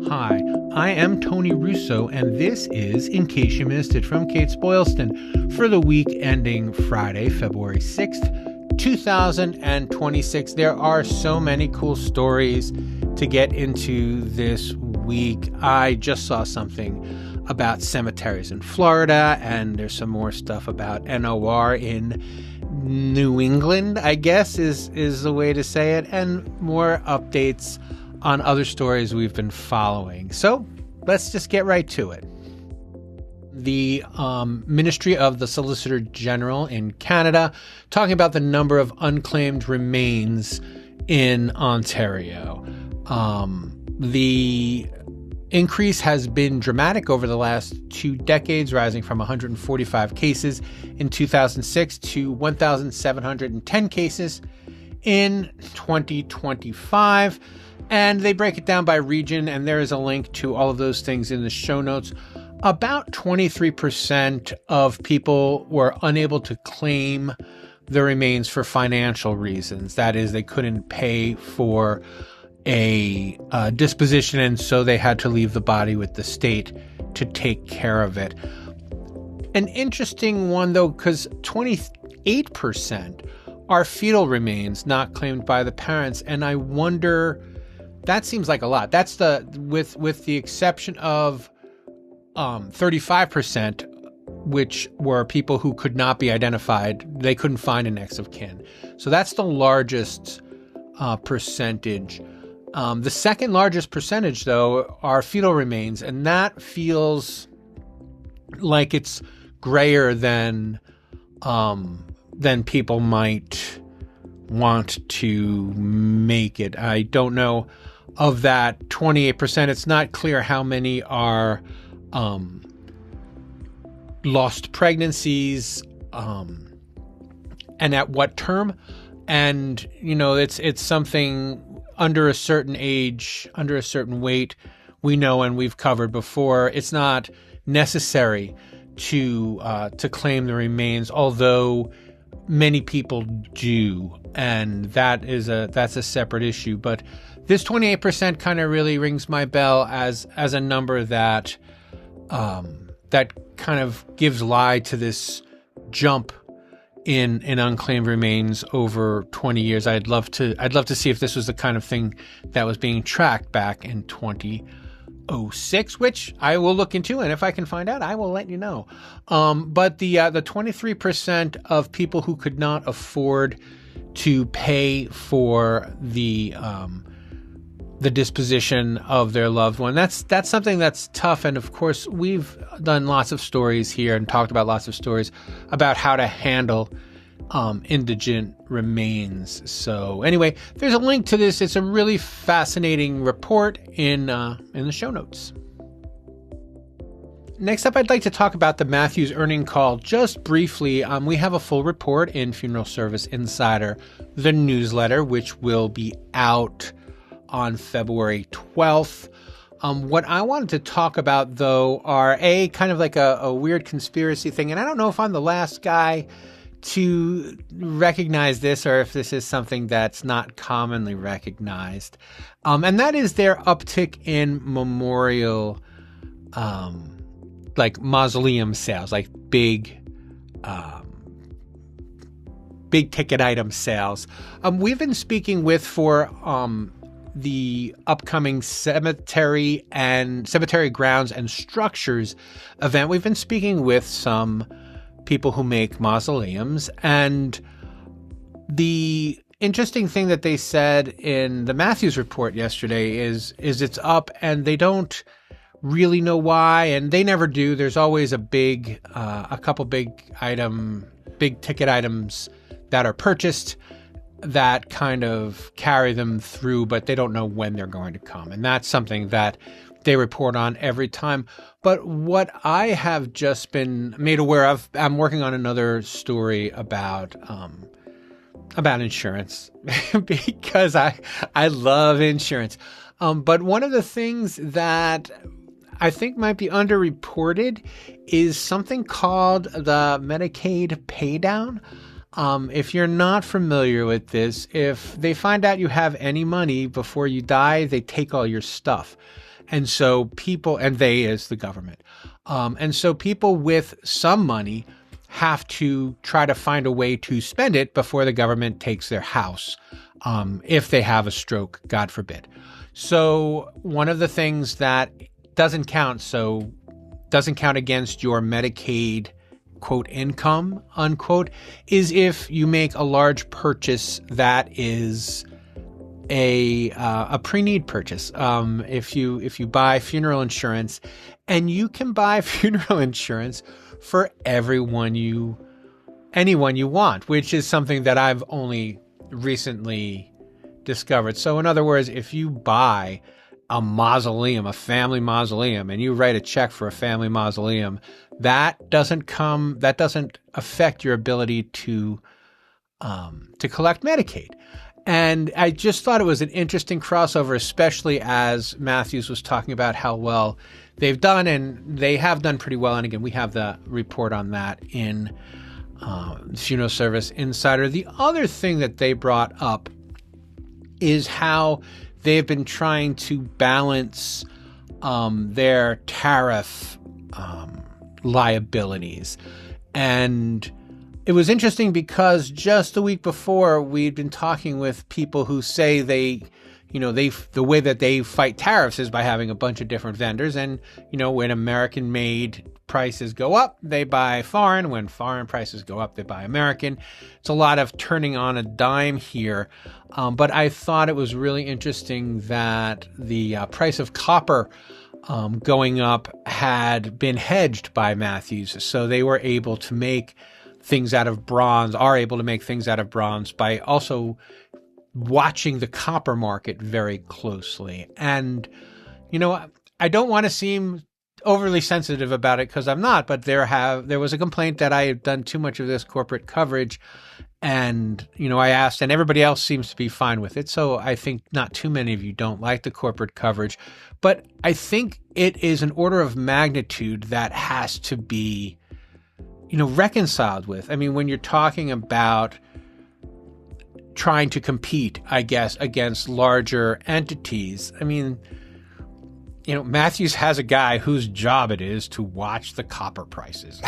Hi, I am Tony Russo, and this is In Case You Missed It from Kates-Boylston for the week ending Friday, February 6th, 2026. There are so many cool stories to get into this week. I just saw something about cemeteries in Florida, and there's some more stuff about NOR in New England, I guess is the way to say it, and more updates on other stories we've been following. So let's just get right to it. The Ministry of the Solicitor General in Canada talking about the number of unclaimed remains in Ontario. The increase has been dramatic over the last 2 decades, rising from 145 cases in 2006 to 1,710 cases in 2025. And they break it down by region, and there is a link to all of those things in the show notes. About 23% of people were unable to claim the remains for financial reasons. That is, they couldn't pay for a disposition, and so they had to leave the body with the state to take care of it. An interesting one, though, because 28% are fetal remains not claimed by the parents, and I wonder... That seems like a lot. That's with the exception of 35%, which were people who could not be identified. They couldn't find a next of kin. So that's the largest percentage. The second largest percentage, though, are fetal remains, and that feels like it's grayer than people might want to make it. I don't know. Of that 28%, it's not clear how many are lost pregnancies and at what term. And, you know, it's something under a certain age, under a certain weight, we know, and we've covered before. It's not necessary to claim the remains, although many people do, and that's a separate issue. But this 28% kind of really rings my bell as a number that that kind of gives lie to this jump in unclaimed remains over 20 years. I'd love to see if this was the kind of thing that was being tracked back in 2006, which I will look into, and if I can find out, I will let you know. But the 23% of people who could not afford to pay for the disposition of their loved one, that's something that's tough. And of course, we've done lots of stories here and talked about lots of stories about how to handle indigent remains. So anyway, there's a link to this. It's a really fascinating report in the show notes. Next up, I'd like to talk about the Matthews earning call just briefly. We have a full report in Funeral Service Insider, the newsletter, which will be out on February 12th. What I wanted to talk about, though, are kind of like a weird conspiracy thing. And I don't know if I'm the last guy to recognize this or if this is something that's not commonly recognized. And that is their uptick in memorial, like mausoleum sales, like big ticket item sales. We've been speaking for the upcoming cemetery grounds and structures event. We've been speaking with some people who make mausoleums, and the interesting thing that they said in the Matthews report yesterday is it's up, and they don't really know why, and they never do. There's always a couple big ticket items that are purchased that kind of carry them through, but they don't know when they're going to come. And that's something that they report on every time. But what I have just been made aware of, I'm working on another story about insurance because I love insurance. But one of the things that I think might be underreported is something called the Medicaid paydown. If you're not familiar with this, if they find out you have any money before you die, they take all your stuff. And so people, and they is the government. And so people with some money have to try to find a way to spend it before the government takes their house, if they have a stroke, God forbid. So one of the things that doesn't count against your Medicaid, quote, income, unquote, is if you make a large purchase that is a pre-need purchase. If you buy funeral insurance, and you can buy funeral insurance for anyone you want, which is something that I've only recently discovered. So in other words, if you buy a mausoleum, a family mausoleum, and you write a check for a family mausoleum, that doesn't affect your ability to collect Medicaid. And I just thought it was an interesting crossover, especially as Matthews was talking about how well they've done, and they have done pretty well. And again, we have the report on that in Funeral Service Insider. The other thing that they brought up is how they've been trying to balance their tariff liabilities. And it was interesting because just the week before, we'd been talking with people who say the way that they fight tariffs is by having a bunch of different vendors. And, when American-made prices go up, they buy foreign. When foreign prices go up, they buy American. It's a lot of turning on a dime here. But I thought it was really interesting that the price of copper going up had been hedged by Matthews. So they were able to make things out of bronze, by also watching the copper market very closely. And, I don't want to seem overly sensitive about it because I'm not, but there was a complaint that I had done too much of this corporate coverage. And, I asked, and everybody else seems to be fine with it. So I think not too many of you don't like the corporate coverage, but I think it is an order of magnitude that has to be, reconciled with. I mean, when you're talking about trying to compete, I guess, against larger entities, I mean, Matthews has a guy whose job it is to watch the copper prices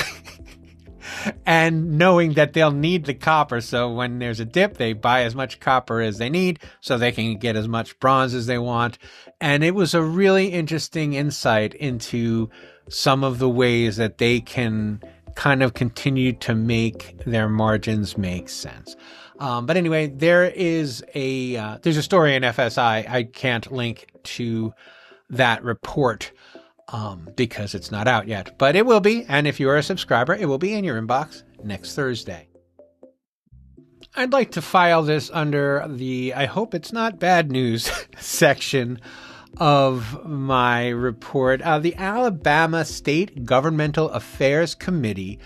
and knowing that they'll need the copper. So when there's a dip, they buy as much copper as they need so they can get as much bronze as they want. And it was a really interesting insight into some of the ways that they can kind of continue to make their margins make sense. But anyway, there's a story in FSI. I can't link to that report because it's not out yet, but it will be. And if you are a subscriber, it will be in your inbox next Thursday. I'd like to file this under the I hope it's not bad news section of my report. The Alabama State Governmental Affairs Committee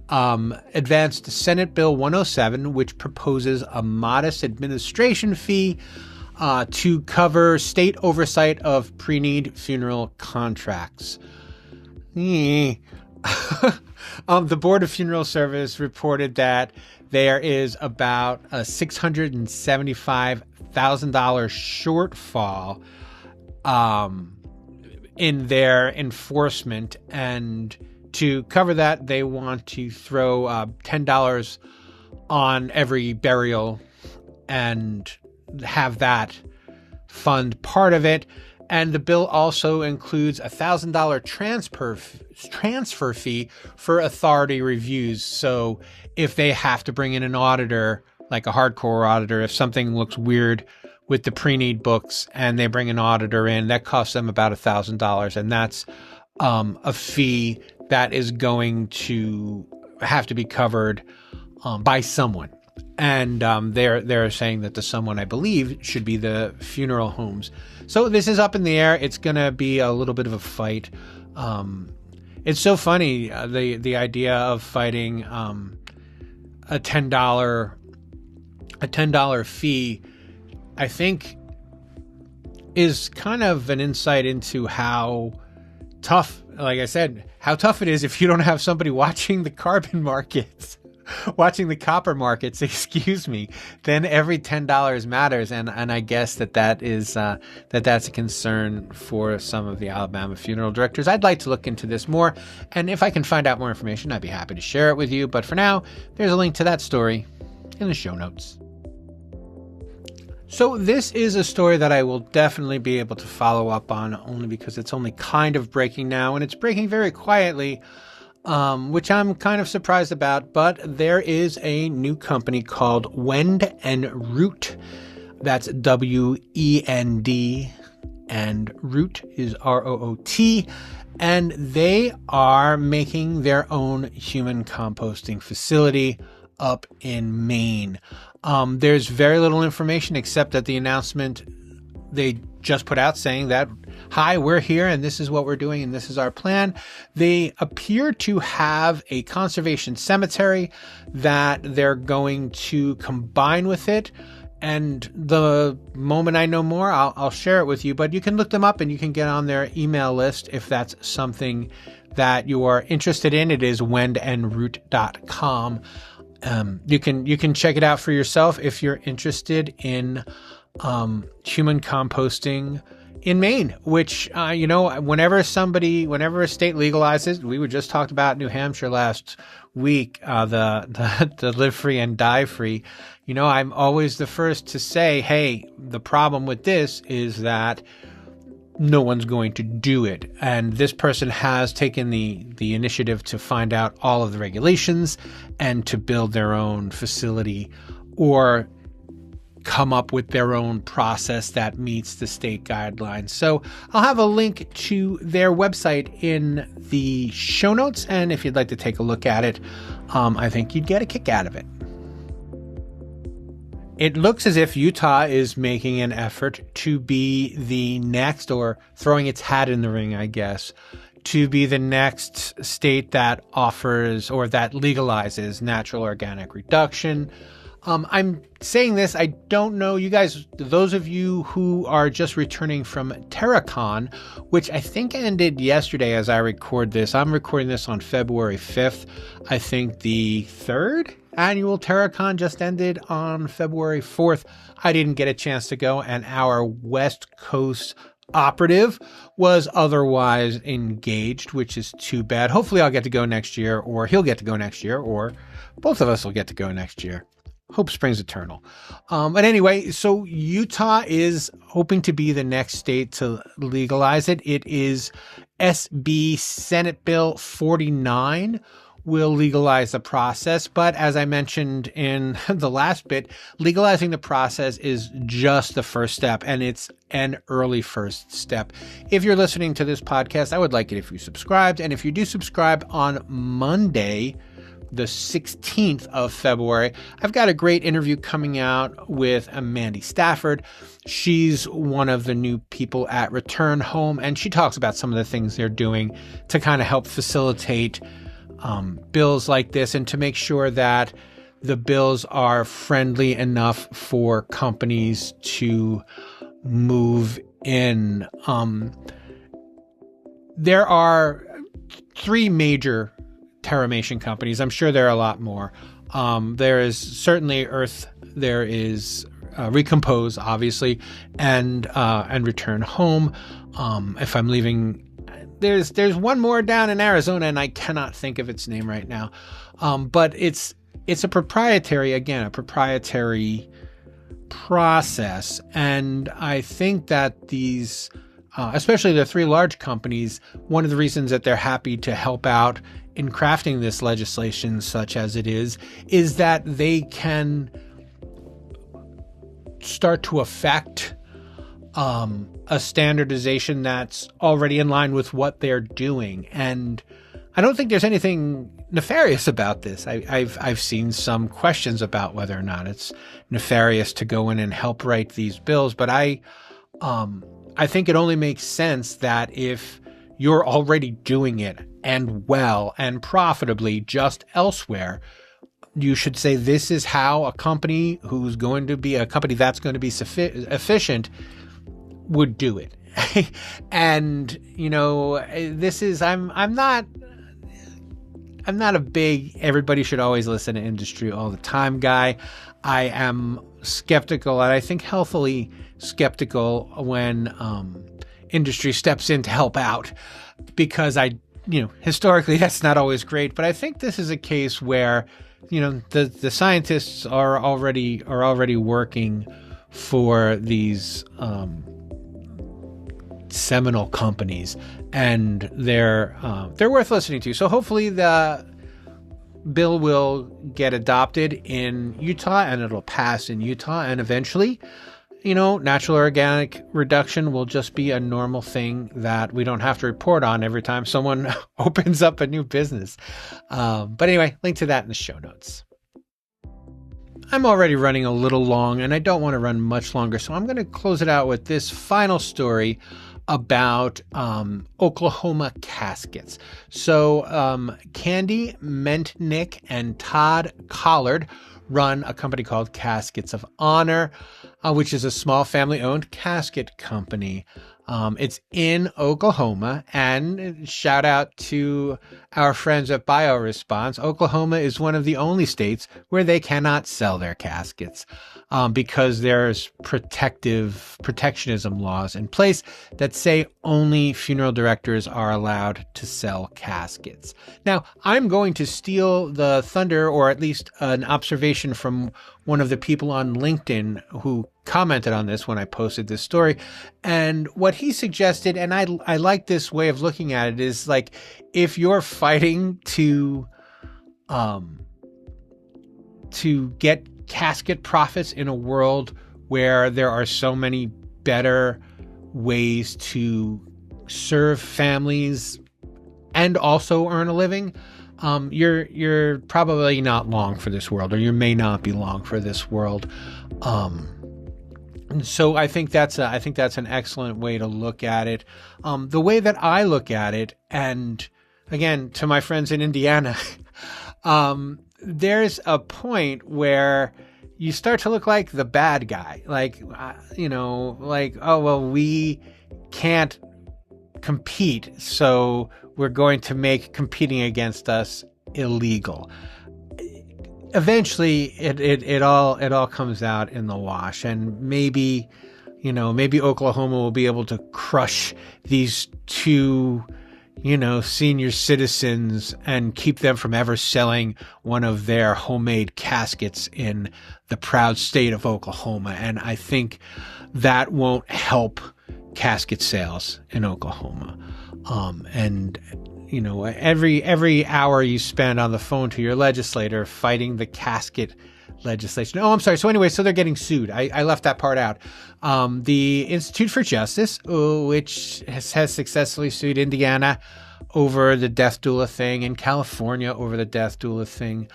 advanced Senate Bill 107, which proposes a modest administration fee to cover state oversight of pre-need funeral contracts. The Board of Funeral Service reported that there is about a $675,000 shortfall in their enforcement, and to cover that, they want to throw $10 on every burial and have that fund part of it. And the bill also includes $1,000 transfer fee for authority reviews. So if they have to bring in an auditor, like a hardcore auditor, if something looks weird with the pre-need books and they bring an auditor in, that costs them about $1,000. And that's a fee that is going to have to be covered by someone. And they're saying that the someone, I believe, should be the funeral homes. So this is up in the air. It's going to be a little bit of a fight. It's so funny, the idea of fighting a $10 fee, I think, is kind of an insight into how tough, like I said, how tough it is if you don't have somebody watching the carbon markets watching the copper markets, excuse me, then every $10 matters. And I guess that's a concern for some of the Alabama funeral directors. I'd like to look into this more. And if I can find out more information, I'd be happy to share it with you. But for now, there's a link to that story in the show notes. So this is a story that I will definitely be able to follow up on, only because it's only kind of breaking now, and it's breaking very quietly, which I'm kind of surprised about. But there is a new company called Wend and Root. That's WEND, and Root is ROOT. And they are making their own human composting facility up in Maine. There's very little information except that the announcement they just put out saying that, hi, we're here and this is what we're doing and this is our plan. They appear to have a conservation cemetery that they're going to combine with it. And the moment I know more, I'll share it with you. But you can look them up and you can get on their email list if that's something that you are interested in. It is wendandroot.com. You can check it out for yourself if you're interested in human composting in Maine, which, whenever a state legalizes, we were just talked about New Hampshire last week, the live free and die free. I'm always the first to say, hey, the problem with this is that no one's going to do it. And this person has taken the initiative to find out all of the regulations and to build their own facility or come up with their own process that meets the state guidelines. So I'll have a link to their website in the show notes. And if you'd like to take a look at it, I think you'd get a kick out of it. It looks as if Utah is making an effort to be the next, or throwing its hat in the ring, I guess, to be the next state that offers or that legalizes natural organic reduction. I'm saying this, I don't know, you guys, those of you who are just returning from TerraCon, which I think ended yesterday as I record this. I'm recording this on February 5th. I think the third annual TerraCon just ended on February 4th. I didn't get a chance to go, and our West Coast operative was otherwise engaged, which is too bad. Hopefully I'll get to go next year, or he'll get to go next year, or both of us will get to go next year. Hope springs eternal. But anyway, so Utah is hoping to be the next state to legalize it. It is SB Senate Bill 49 will legalize the process. But as I mentioned in the last bit, legalizing the process is just the first step, and it's an early first step. If you're listening to this podcast, I would like it if you subscribed. And if you do subscribe on Monday, the 16th of February, I've got a great interview coming out with Mandy Stafford. She's one of the new people at Return Home, and she talks about some of the things they're doing to kind of help facilitate bills like this and to make sure that the bills are friendly enough for companies to move in. There are three major terramation companies. I'm sure there are a lot more. There is certainly Earth. There is Recompose, obviously, and Return Home. If I'm leaving, there's one more down in Arizona, and I cannot think of its name right now. But it's a proprietary process, and I think that these, especially the three large companies, one of the reasons that they're happy to help out in crafting this legislation such as it is that they can start to affect a standardization that's already in line with what they're doing. And I don't think there's anything nefarious about this. I've seen some questions about whether or not it's nefarious to go in and help write these bills, but I think it only makes sense that if you're already doing it and well and profitably just elsewhere, you should say this is how a company who's going to be a company that's going to be efficient would do it. And this is I'm not not a big everybody should always listen to industry all the time guy. I am skeptical, and I think healthily skeptical, when industry steps in to help out, because historically that's not always great. But I think this is a case where, the scientists are already working for these seminal companies, and they're worth listening to. So hopefully the bill will get adopted in Utah, and it'll pass in Utah, and eventually, natural organic reduction will just be a normal thing that we don't have to report on every time someone opens up a new business. But anyway, link to that in the show notes. I'm already running a little long, and I don't want to run much longer, so I'm going to close it out with this final story about Oklahoma caskets. So Candy Mentnick and Todd Collard run a company called Caskets of Honor, which is a small family-owned casket company. It's in Oklahoma, and shout out to our friends at BioResponse. Oklahoma is one of the only states where they cannot sell their caskets because there's protectionism laws in place that say only funeral directors are allowed to sell caskets. Now, I'm going to steal the thunder, or at least an observation from one of the people on LinkedIn who commented on this when I posted this story. And what he suggested, and I like this way of looking at it, is like, if you're fighting to get casket profits in a world where there are so many better ways to serve families and also earn a living, you're probably not long for this world, or you may not be long for this world. So I think that's an excellent way to look at it. The way that I look at it, and again, to my friends in Indiana, there's a point where you start to look like the bad guy, oh, well, we can't compete, so we're going to make competing against us illegal. Eventually it all comes out in the wash, and maybe Oklahoma will be able to crush these two senior citizens and keep them from ever selling one of their homemade caskets in the proud state of Oklahoma. And I think that won't help casket sales in Oklahoma. Every hour you spend on the phone to your legislator fighting the casket legislation. Oh, I'm sorry. So anyway, so they're getting sued. I left that part out. The Institute for Justice, which has successfully sued Indiana over the death doula thing, and California over the death doula thing,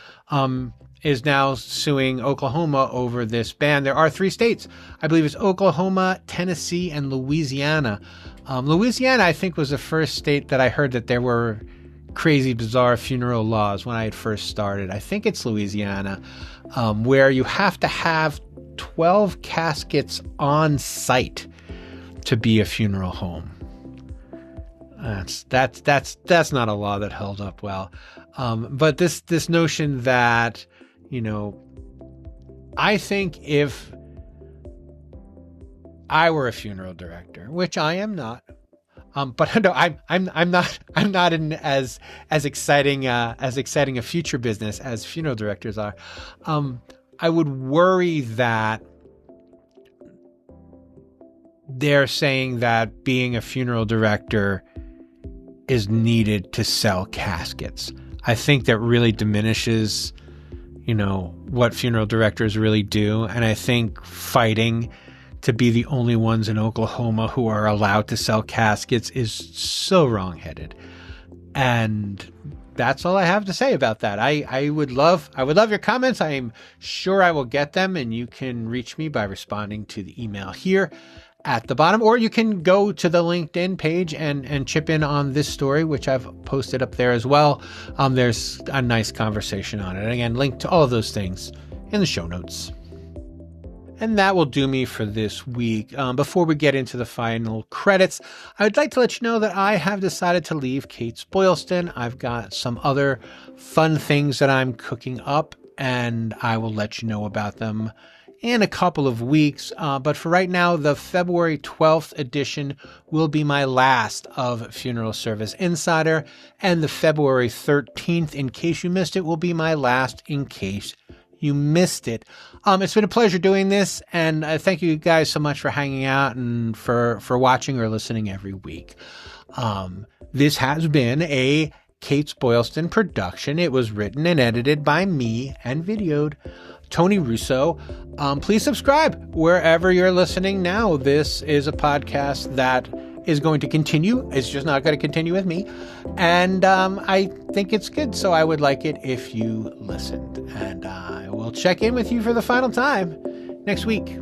is now suing Oklahoma over this ban. There are 3 states. I believe it's Oklahoma, Tennessee, and Louisiana. Louisiana, I think, was the first state that I heard that there were crazy, bizarre funeral laws when I had first started. I think it's Louisiana, where you have to have 12 caskets on site to be a funeral home. That's not a law that held up well. But this notion that, I think if I were a funeral director, which I am not, but no, I'm not in as exciting a future business as funeral directors are. I would worry that they're saying that being a funeral director is needed to sell caskets. I think that really diminishes, what funeral directors really do. And I think fighting to be the only ones in Oklahoma who are allowed to sell caskets is so wrongheaded. And that's all I have to say about that. I would love your comments. I am sure I will get them, and you can reach me by responding to the email here at the bottom, or you can go to the LinkedIn page and chip in on this story, which I've posted up there as well. There's a nice conversation on it. And again, link to all of those things in the show notes. And that will do me for this week. Before we get into the final credits, I would like to let you know that I have decided to leave Kates-Boylston. I've got some other fun things that I'm cooking up, and I will let you know about them in a couple of weeks. But for right now, the February 12th edition will be my last of Funeral Service Insider, and the February 13th, in case you missed it, will be my last in case you missed it. It's been a pleasure doing this, and thank you guys so much for hanging out and for watching or listening every week. This has been a Kates-Boylston production. It was written and edited by me and videoed Tony Russo. Please subscribe wherever you're listening now. This is a podcast that is going to continue. It's just not going to continue with me. And I think it's good, so I would like it if you listened. And I will check in with you for the final time next week.